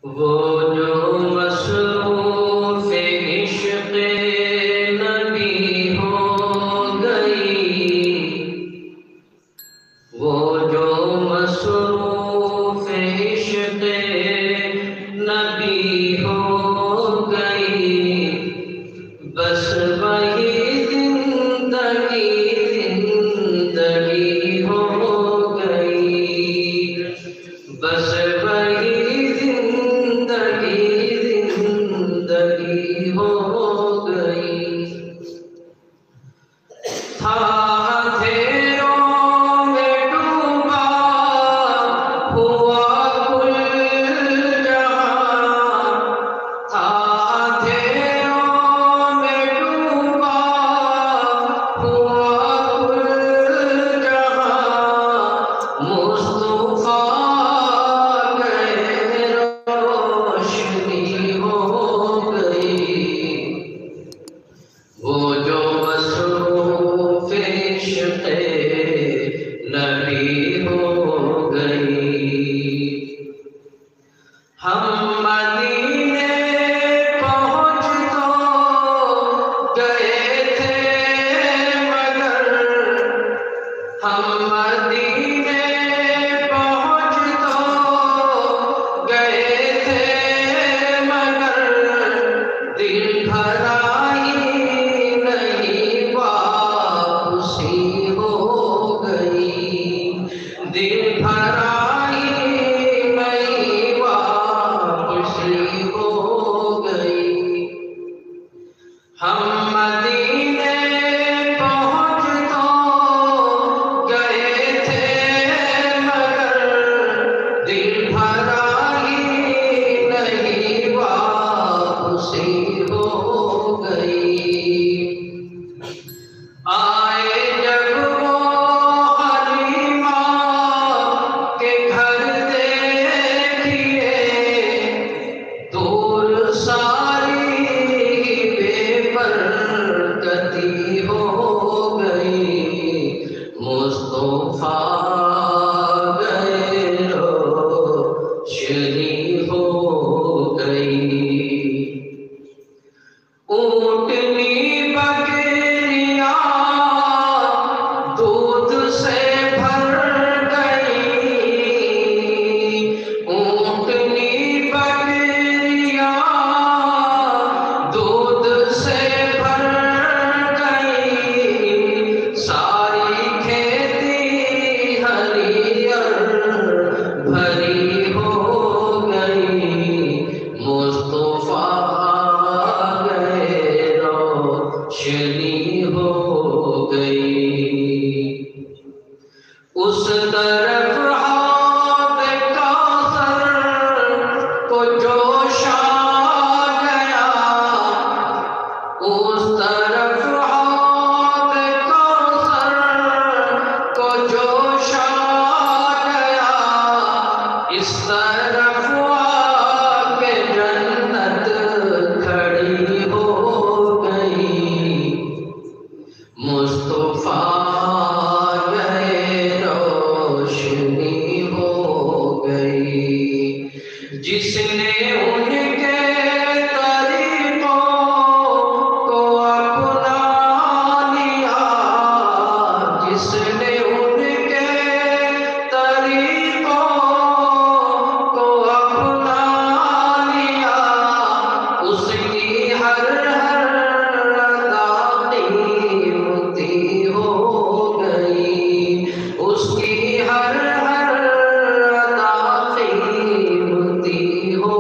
وہ جو مصروف عشق نبی ہو گئی، وہ جو مصروف عشق نبی ہو گئی، بس وہی زندگی ہو گئی، بس وہی زندگی ہو گئی۔ تھا اندھیروں میں ڈوبا ہوا کل جہاں، تھا اندھیروں میں ڈوبا ہوا کل جہاں، مصطفیٰ گئے روشنی ہو گئی، وہ جو مصروف عشق نبی ہو گئی۔ ہم مدینے پہنچ تو گئے تھے مگر، ہم مدینے پہنچ تو گئے تھے مگر، دل بھرا ہی نہیں واپسی ہو گئی، دل بھرا ہی نہیں واپسی ہو گئی۔ ہم مدینے پہنچ تو گئے تھے مگر، دل بھرا ہی نہیں واپسی ہو گئی۔ آئے جب وہ حلیمہ کے گھر دیکھیے، دور ساری بے برکتی ہو گئی، مصطفیٰ گئے روشنی ہو گئی۔ اونٹنی بکریاں دودھ سے بھر گئی، اونٹنی بکریاں دودھ سے بھر گئی، ساری کھیتی ہریر بھری ہو گئی، مصطفیٰ گئے روشنی ہو گئی۔ اس طرف حوض کوثر کو جوش آ گیا، اس طرف حوض کوثر کو جوش آ گیا، اس طرف آ کے جنت کھڑی ہو گئی، مصطفیٰ گئے روشنی ہو گئی۔ جس نے ان کے طریقوں کو اپنا لیا، جس نے ان کے طریقوں کو اپنا لیا، اس کی ہر ادا قیمتی ہو گئی، اس کی ہر ادا قیمتی ہو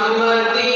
مدینے